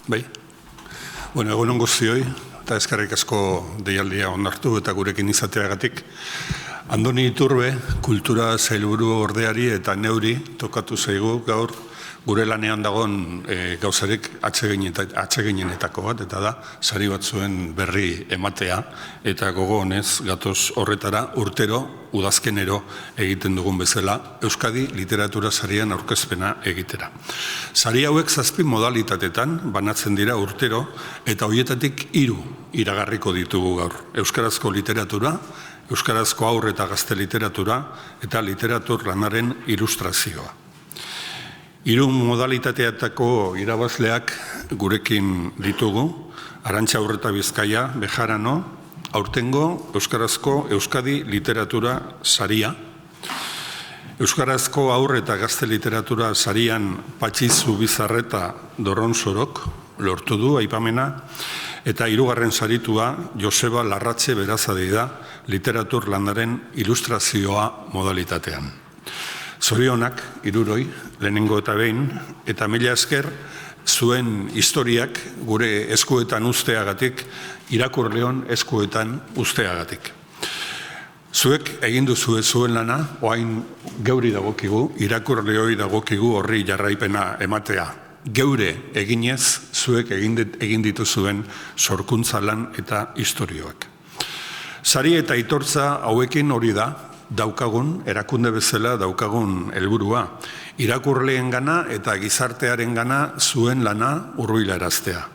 Bai. Bueno, egunon guztioi, eta eskerrik asko deialdia onartu eta gurekin izateagatik. Andoni Iturbe, kultura sailburu ordeari eta neuri tokatu zaigu gaur gure lanean dagoen gauzarik atseginenetako bat, eta da, sari batzuen berri ematea, eta gogo honez gatoz horretara urtero, udazkenero egiten dugun bezala, Euskadi literatura sarian aurkezpena egitera. Sari hauek 7 modalitatetan banatzen dira urtero, eta horietatik 3 iragarriko ditugu gaur. Euskarazko literatura, euskarazko haur eta gazte literatura, eta literatur lanaren ilustrazioa. 3 modalitateatako irabazleak gurekin ditugu, Arantxa Urreta Bizkaia, Bejarano, aurtengo euskarazko Euskadi literatura saria, euskarazko haur eta gazte literatura sarian Patxi Zubizarreta Dorronzorok lortu du aipamena, eta 3. saritua Joseba Larratxe Berazadi da literatur lanaren ilustrazioa modalitatean. Zorionak, 3, lehenengo eta behin, eta mila esker zuen historiak gure eskuetan usteagatik, irakurleon eskuetan usteagatik. Zuek egin duzue zuen lana, oain geuri dagokigu, irakurleoi dagokigu horri jarraipena ematea. Geure eginez, zuek egin dituzuen sorkuntza lan eta historioak. Sari eta aitortza hauekin hori da, daukagun, erakunde bezala daukagun helburua, irakurleen gana eta gizartearen gana zuen lana hurbilaraztea.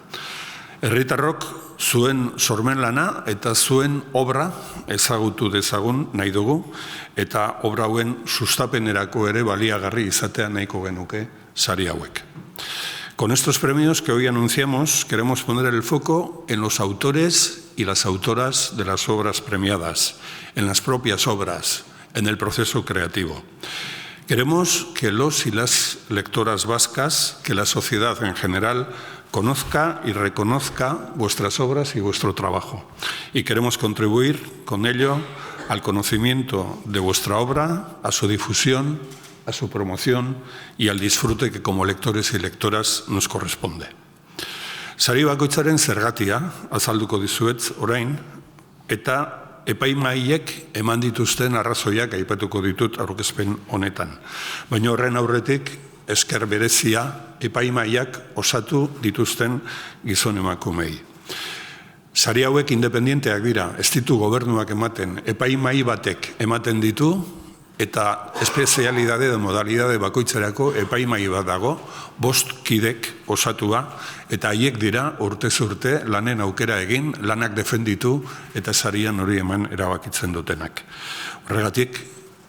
Herritarrok zuen sormen lana eta zuen obra ezagutu dezagun nahi dugu, eta obra hauen sustapenerako ere baliagarri izatea nahiko genuke sari hauek. Con estos premios que hoy anunciamos, queremos poner el foco en los autores y las autoras de las obras premiadas, en las propias obras, en el proceso creativo. Queremos que los y las lectoras vascas, que la sociedad en general, conozca y reconozca vuestras obras y vuestro trabajo. Y queremos contribuir con ello al conocimiento de vuestra obra, a su difusión, a su promoción y al disfrute que como lectores y lectoras nos corresponde. Sari bakoitzaren zergatia azalduko dizuet orain, eta epaimahaiek eman dituzten arrazoiak aipatuko ditut aurkezpen honetan. Baina horren aurretik esker berezia epaimahaiak osatu dituzten gizon emakumei. Sari hauek independienteak dira, ez ditu gobernuak ematen, epaimahai batek ematen ditu, eta espezialidade edo modalidade bakoitzerako epaimahai bat dago, 5 kidek osatua, eta haiek dira urtez urte lanen aukera egin, lanak defenditu eta sarian hori eman erabakitzen dutenak. Horregatik,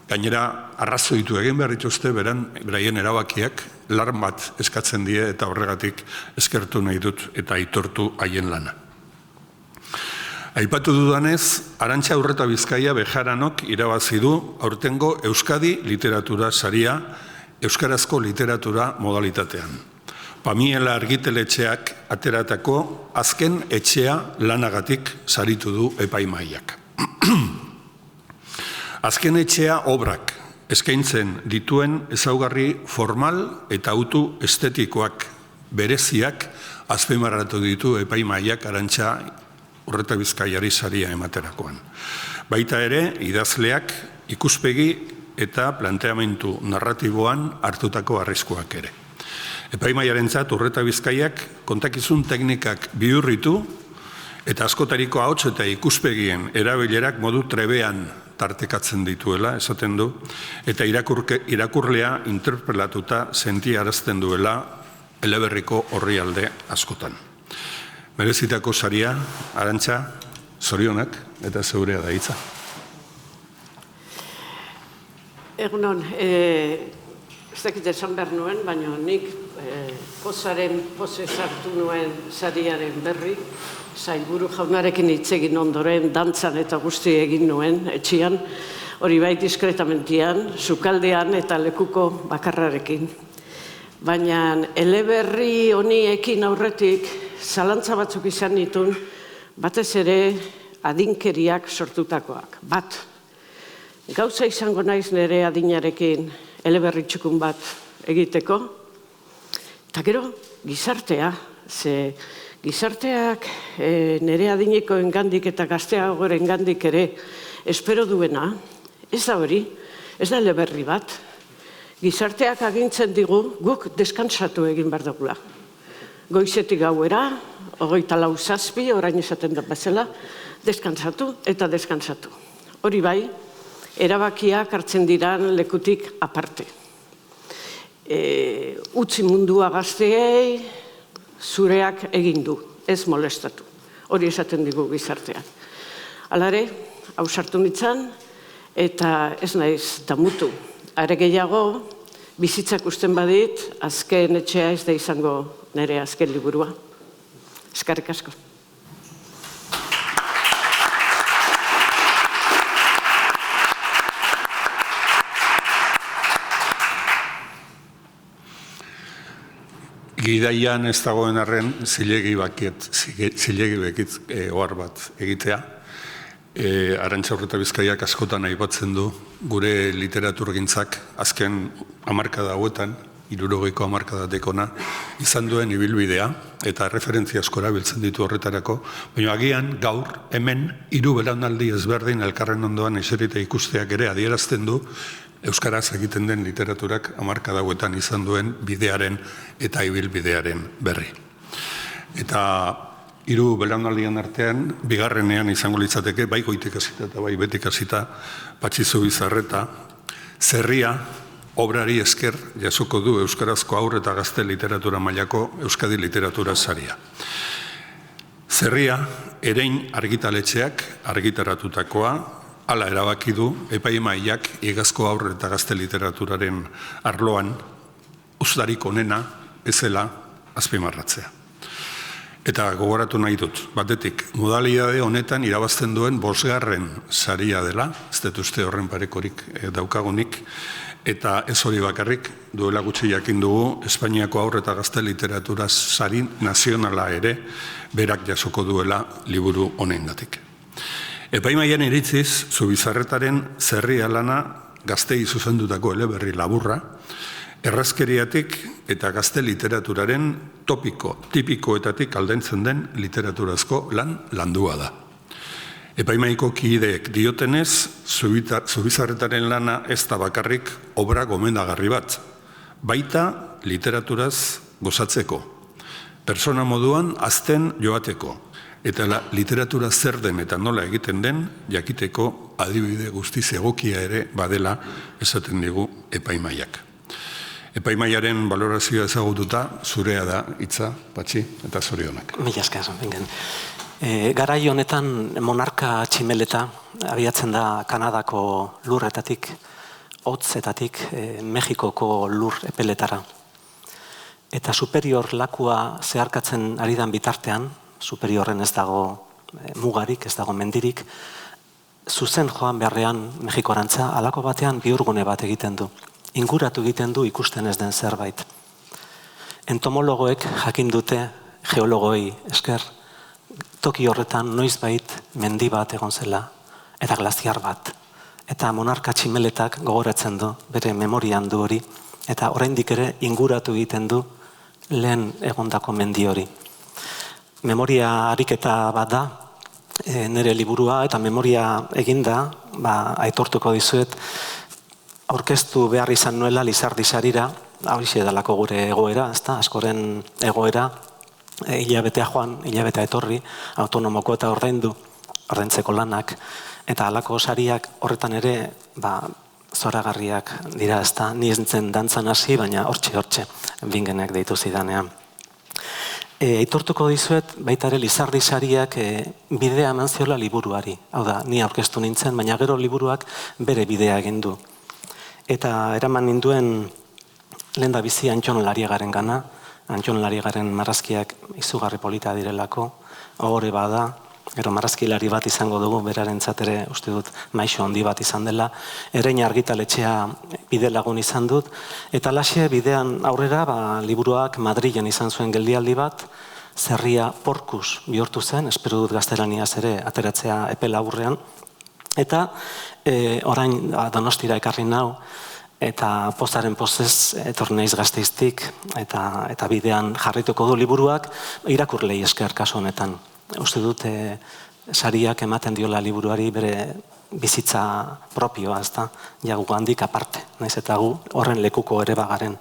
gainera arrazoitu egin behar dituzte beraien erabakiak lan bat eskatzen die, eta horregatik eskertu nahi dut eta aitortu haien lana. Aipatu dudanez, Arantxa Urreta Bizkaia Bejaranok irabazi du aurtengo Euskadi literatura saria, euskarazko literatura modalitatean. Pamiela argiteletxeak ateratako azken etxea lanagatik saritu du epaimahaiak. Azken etxea obrak eskaintzen dituen ezaugarri formal eta autu estetikoak bereziak azpimarratu ditu epaimahaiak Arantxa Urreta Bizkaiari saria ematerakoan. Baita ere, idazleak ikuspegi eta planteamentu narratiboan hartutako arriskuak ere. Epaimahaiarentzat Urreta Bizkaiak kontakizun teknikak bihurritu eta askotariko ahots eta ikuspegien erabilerak modu trebean tartekatzen dituela, esaten du, eta irakurlea interpelatuta sentiarazten duela eleberriko orrialde askotan. Merezitako saria, Arantxa, zorionak eta zeurea da hitza. Egunon, ez dakit esan behar nuen, baina nik poze sartu nuen sariaren berri, sailburu jaunarekin hitz egin ondoren, dantzan eta guzti egin nuen etxian, hori bai diskretamentian, sukaldean eta lekuko bakarrarekin. Baina eleberri honi ekin aurretik, zalantza batzuk izan ditun, batez ere adinkeriak sortutakoak. Bat, gauza izango naiz nire adinarekin eleberri txukun bat egiteko, eta gero gizartea Ze gizarteak nire adinekoen gandik eta gazteagoren gandik ere espero duena, ez da hori, ez da eleberri bat. Gizarteak agintzen digu guk deskantsatu egin behar dugula. Goizetik gauera, 24:07, orain esaten da bezala, deskantsatu eta deskantsatu. Hori bai, erabakiak hartzen diran lekutik aparte. Utzi mundua gazteei, zureak egin du, ez molestatu. Hori esaten digu gizartean. Halare, hau sartu nintzen, eta ez naiz damutu. Are gehiago, bizitzak usten badit, azken etxea ez da izango nire azken liburua. Eskerrik asko. Gidaian ez dagoen arren zilegi bekit ohar bat egitea. Arantxa Urreta Bizkaiak askotan aipatzen du gure literaturgintzak azken hamarkada hauetan, 60ko hamarkadatekona, izan duen ibilbidea eta referentzia asko erabiltzen ditu horretarako, baina agian gaur hemen 3 belaunaldi ezberdin elkarren ondoan eserita ikusteak ere adierazten du euskaraz egiten den literaturak hamarkada hauetan izan duen bidearen eta ibilbidearen berri. Eta 3 belaunaldien artean, bigarrenean izango litzateke, bai Goitik hasita eta bai Betik hasita, Patxi Zubizarreta, Zerria, obrari esker jasoko du euskarazko haur eta gazte literatura mailako Euskadi Literatura Saria. Zerria, Erein argitaletxeak argitaratutakoa, hala erabaki du epaimahaiak iazko haur eta gazte literaturaren arloan uztarik onena ezela azpimarratzea. Eta gogoratu nahi dut, batetik, modalitate honetan irabazten duen 5. saria dela, ez dut uste horren parekorik daukagunik, eta ez hori bakarrik, duela gutxi jakin dugu, Espainiako haur eta gazte literatura sari nazionala ere, berak jasoko duela liburu honengatik. Epaimahaian iritziz, Zubizarretaren Zerria lana gaztei zuzendutako eleberri laburra, errazkeriatik eta gazte literaturaren tipikoetatik aldentzen den literaturazko landua da. Epaimahaiko kideek diotenez, Zubizarretaren lana ez da bakarrik obra gomendagarri bat, baita literaturaz gozatzeko, persona moduan hazten joateko, eta literatura zer den eta nola egiten den jakiteko adibide guztiz egokia ere badela esaten digu epaimahaiak. Epaimahaiaren balorazioa ezagututa zurea da hitza, Patxi, eta zorionak. Mila esker, bingen. Garai honetan monarka tximeleta abiatzen da Kanadako lurretatik, hotzetatik, Mexikoko lur epeletara. Eta superior lakua zeharkatzen ari dan bitartean, superiorren ez dago mugarik, ez dago mendirik, zuzen joan beharrean Mexikoarantza, halako batean bihurgune bat egiten du. Inguratu egiten du ikusten ez den zerbait. Entomologoek jakin dute, geologoi esker, toki horretan noizbait mendi bat egon zela, eta glaziar bat. Eta monarka tximeletak gogoratzen du, bere memorian du hori, eta oraindik ere inguratu egiten du lehen egondako mendi hori. Memoria ariketa bat da, nire liburua, eta memoria eginda, aitortuko dizuet, aurkeztu behar izan nuela Lizardi sarira, horixe dalako gure egoera, askoren egoera, hilabetea joan, hilabetea etorri, autonomoko eta ordaintzeko lanak, eta halako sariak horretan ere zoragarriak dira, ni ez nintzen dantzan hasi, baina hortxe, bingenek deitu zidanean. Aitortuko dizuet, baita ere Lizardi sariak bidea eman ziola liburuari, hau da, ni aurkeztu nintzen, baina gero liburuak bere bidea egin du. Eta eraman ninduen lehen da bizi Antxon Lariagaren gana, Antxon Lariagaren marrazkiak izugarri polita direlako, ohore bada, gero marrazkilari bat izango dugu, berarentzat ere uste dut maixo handi bat izan dela, Erein argitaletxea bide lagun izan dut, eta laxe bidean aurrera, liburuak Madrilen izan zuen geldialdi bat, Zerria Porkus bihurtu zen, espero dut gaztelaniaz ere ateratzea epe laburrean, eta orain Donostira ekarri nau, eta pozaren pozez etorri naiz Gasteiztik eta bidean jarrituko du liburuak irakurlei esker kasu honetan. Uste dut sariak ematen diola liburuari bere bizitza propioa, ezta? Ja gu handik aparte, naiz eta gu horren lekuko ere bagaren.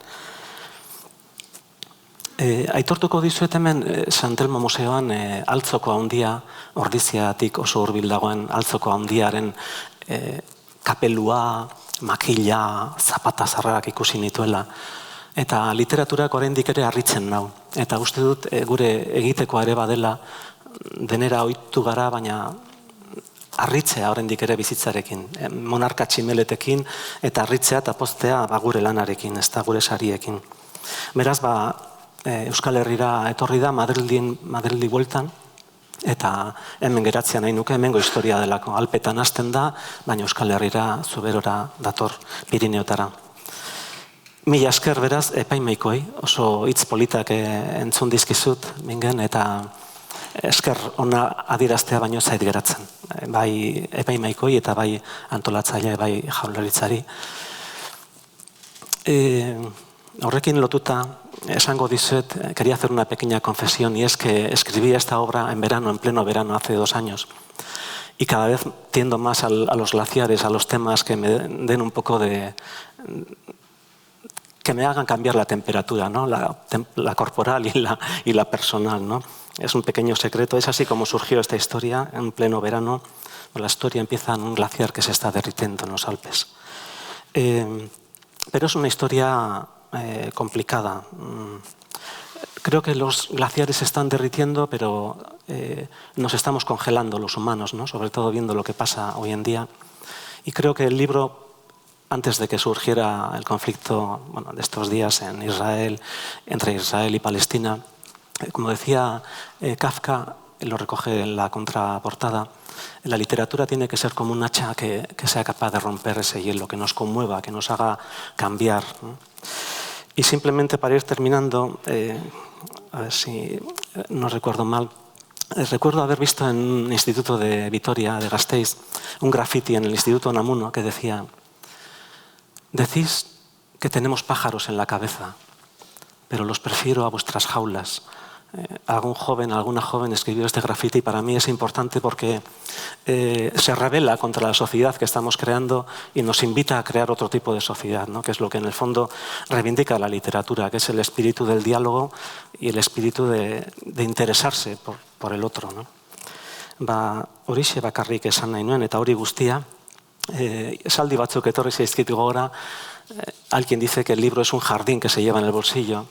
Aitortuko dizuet hemen San Telmo Museoan Altzoko Handia, Ordiziatik oso hurbil dagoen Altzoko Handiaren kapelua, makila, zapata zarrak ikusi nituela. Eta literaturak oraindik ere harritzen nau. Eta uste dut gure egitekoa ere badela denera ohitu gara, baina harritzea oraindik ere bizitzarekin. Monarka tximeletekin eta harritzea eta poztea gure lanarekin, ez da gure sariekin. Beraz, Euskal Herrira etorri da Madrildi bueltan, eta hemen geratzea nahi nuke, hemengo historia delako. Alpetan hasten da, baina Euskal Herrira Zuberora dator Pirineotara. Mila esker beraz, epaimaikoi, oso hitz politak entzun dizkizut, mingen, eta esker ona adieraztea baino zait geratzen. Bai epaimaikoi eta bai antolatzaile, bai Jaurlaritzari. Horrekin lotuta, esango dizuet, quería hacer una pequeña confesión, y es que escribí esta obra en verano, en pleno verano, hace 2 años. Y cada vez tiendo más a los glaciares, a los temas que me den un poco de... que me hagan cambiar la temperatura, ¿no? La corporal y la personal, ¿no? Es un pequeño secreto, es así como surgió esta historia en pleno verano. La historia empieza en un glaciar que se está derritiendo en los Alpes. Pero es una historia complicada. Creo que los glaciares se están derritiendo, pero nos estamos congelando los humanos, ¿no? Sobre todo viendo lo que pasa hoy en día. Y creo que el libro, antes de que surgiera el conflicto de estos días en Israel, entre Israel y Palestina, como decía Kafka, lo recoge en la contraportada, la literatura tiene que ser como un hacha que sea capaz de romper ese hielo, que nos conmueva, que nos haga cambiar, ¿no? Y simplemente para ir terminando, a ver si no recuerdo mal, recuerdo haber visto en un instituto de Vitoria, de Gasteiz, un graffiti en el Instituto Namuno que decía: decís que tenemos pájaros en la cabeza, pero los prefiero a vuestras jaulas. Algún joven, alguna joven escribió este grafiti y para mí es importante porque se revela contra la sociedad que estamos creando y nos invita a crear otro tipo de sociedad, ¿no? Que es lo que en el fondo reivindica la literatura, que es el espíritu del diálogo y el espíritu de interesarse por el otro, ¿no? Horixe bakarrik esan nahi nuen eta hori guztia, esaldi batzuk etorri zaizkit gogora. Hay quien dice que el libro es un jardín que se lleva en el bolsillo.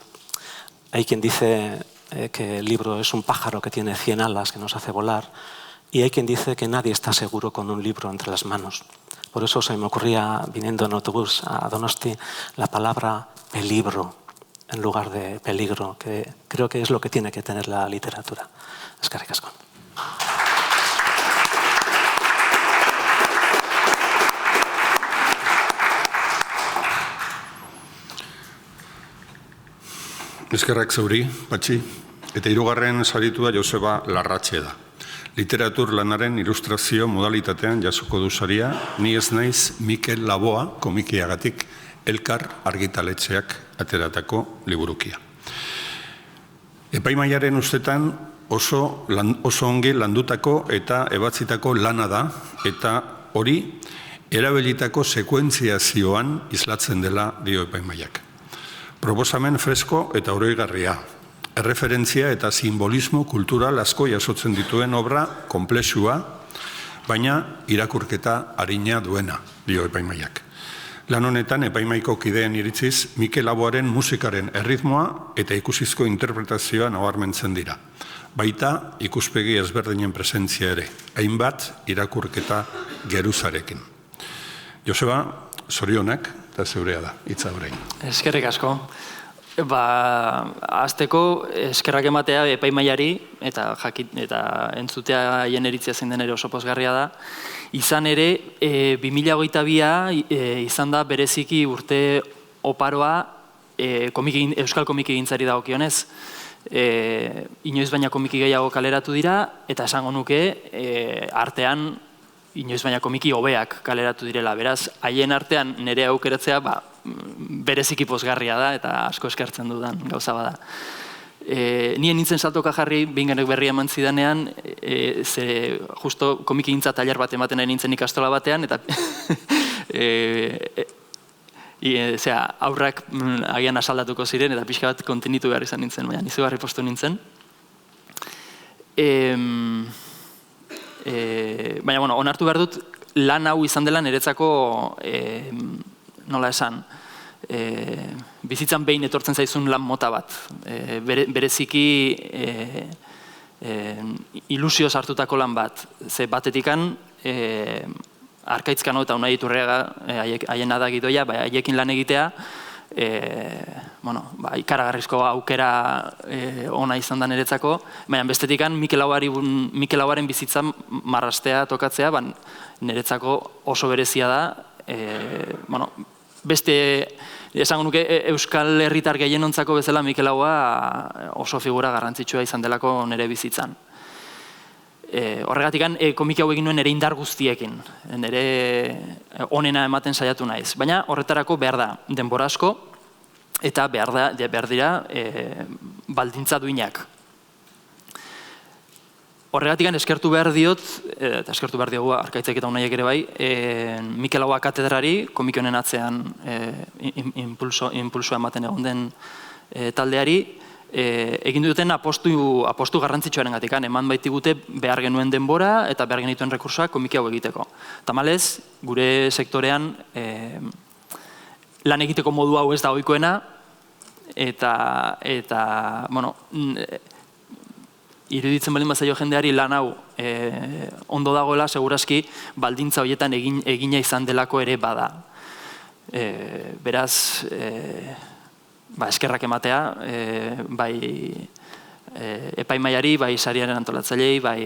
Hay quien dice que el libro es un pájaro que tiene 100 alas que nos hace volar, y hay quien dice que nadie está seguro con un libro entre las manos. Por eso se me ocurría, viniendo en autobús a Donosti, la palabra pelibro en lugar de peligro, que creo que es lo que tiene que tener la literatura. Eskerrik asko. Eskerrak zeuri, Patxi, eta hirugarren saritua Joseba Larratxe da. Literatur lanaren ilustrazio modalitatean jasoko du saria, ni ez naiz Mikel Laboa komikiagatik Elkar argitaletxeak ateratako liburukia. Epaimaiaren ustetan oso ongi landutako eta ebatzitako lana da, eta hori erabilitako sekuentziazioan islatzen dela dio epaimaiak. Proposamen fresko eta oroigarria, erreferentzia eta simbolismo kultural asko jasotzen dituen obra konplexua, baina irakurketa arina duena, dio epaimaiak. Lan honetan epaimaiko kideen iritziz, Mikel Laboaren musikaren erritmoa eta ikusizko interpretazioa nabarmentzen dira. Baita ikuspegi ezberdinen presentzia ere, hainbat irakurketa geruzarekin. Joseba, zorionak, eta zeurea da, hitza orain. Eskerrik asko. Hasteko eskerrak ematea epaimaiari eta entzutea haien iritzia zein den ere oso pozgarria da. Izan ere, 2022 izan da bereziki urte oparoa euskal komikigintzari dagokionez. Inoiz baina komiki gehiago kaleratu dira, eta esango nuke artean inoiz baina komiki hobeak kaleratu direla. Beraz, haien artean nire aukeratzea bereziki pozgarria da eta asko eskertzen dudan gauza bada. Nien nintzen saltoka jarri, Bingenek berria eman zidanean, ze justo komikigintza tailer bat ematen nahi nintzen ikastola batean, eta aurrak agian asaldatuko ziren, eta pixka bat kontenitu behar izan nintzen, baina izugarri postu nintzen. Baina, onartu behar dut, lan hau izan dela niretzako, nola esan, bizitzan behin etortzen zaizun lan mota bat. Bereziki ilusioz hartutako lan bat. Ze batetikan, Arkaitzkano eta Unai Iturriaga haien adagidoia, haiekin lan egitea, ikaragarrizko aukera ona izan da niretzako, baina bestetikan Mikel Auaren bizitza marrastea, tokatzea, niretzako oso berezia da, beste, esango nuke, Euskal Herritar gehienontzako bezala Mikel Aua oso figura garrantzitsua izan delako nire bizitzan. Horregatik, komiki hau egin nuen nire indar guztiekin, nire onena ematen saiatu naiz. Baina horretarako behar da denbora asko eta behar dira baldintza duinak. Horregatik eskertu behar diot, eta eskertu behar diogu Arkaitzek eta Unaiek ere bai, Mikel Aua katedrari, komiki honen atzean impulsoa ematen egon den taldeari, egin duten apostu garrantzitsuaren gatik, eman baitigute behar genuen denbora eta behar genituen rekursoak komiki hau egiteko. Tamalez, gure sektorean lan egiteko modu hau ez da ohikoena, eta iruditzen baldin bazaio jendeari lan hau ondo dagoela, segurazki baldintza horietan egina izan delako ere bada. Beraz, eskerrak ematea, bai epaimaiari, bai sariaren antolatzailei, bai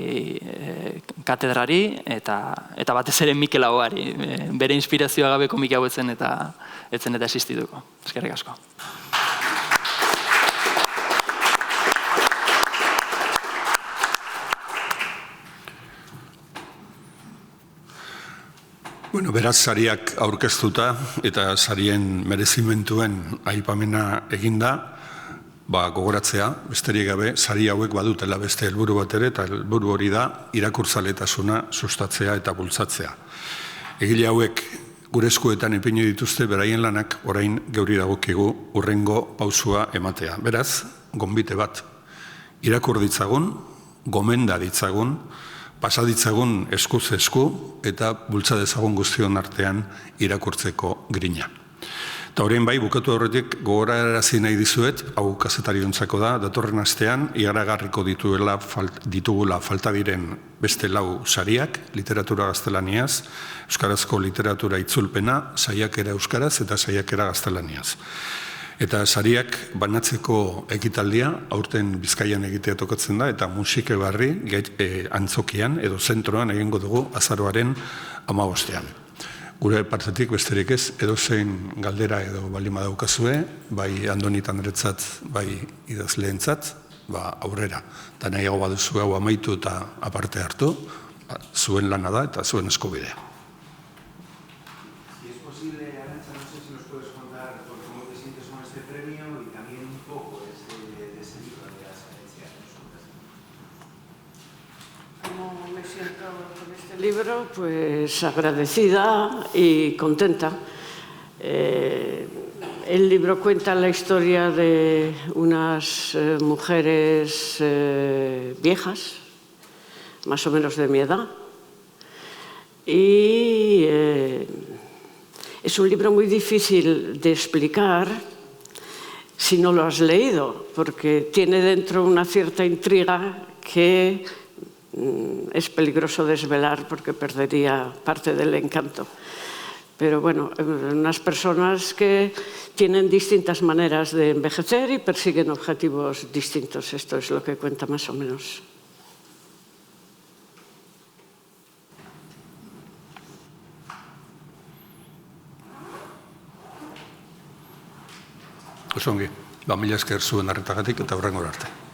katedrari, eta batez ere Mikel Auari. Bere inspirazioa gabe komiki hau etzen eta existituko. Eskerrik asko. Beraz, sariak aurkeztuta eta sarien merezimentuen aipamena eginda, gogoratzea, besterik gabe, sari hauek badutela beste helburu bat ere, eta helburu hori da irakurtzaletasuna sustatzea eta bultzatzea. Egile hauek gure eskuetan ipini dituzte beraien lanak orain geuri dagokigu hurrengo pausua ematea. Beraz, gonbite bat, irakur ditzagun, gomenda ditzagun, pasaditzagun eskuz esku eta bultza dezagun guztion artean irakurtzeko grina. Eta horrein bai, bukatu horretik gogorarazi nahi dizuet, hau kazetariontzako da, datorren astean, igaragarriko ditugula falta diren beste 4 sariak, literatura gaztelaniaz, euskarazko literatura itzulpena, saiakera euskaraz eta saiakera gaztelaniaz. Eta sariak banatzeko ekitaldia, aurten Bizkaian egitea tokatzen da, eta musike barri antzokian edo zentroan egingo dugu azaroaren 15ean. Gure partetik besterik ez, edozein galdera edo baldin badaukazue, bai Andonit Andretzat, bai idazleentzat, aurrera. Eta nahiago baduzu hau amaitu eta aparte hartu, zuen lana da eta zuen eskubidea. Libro, pues agradecida y contenta. El libro cuenta la historia de unas mujeres viejas, más o menos de mi edad, y es un libro muy difícil de explicar si no lo has leído, porque tiene dentro una cierta intriga que es peligroso desvelar porque perdería parte del encanto. Pero bueno, unas personas que tienen distintas maneras de envejecer y persiguen objetivos distintos. Esto es lo que cuenta más o menos. Osongi, mila esker zuen arretagatik eta hurrengora arte.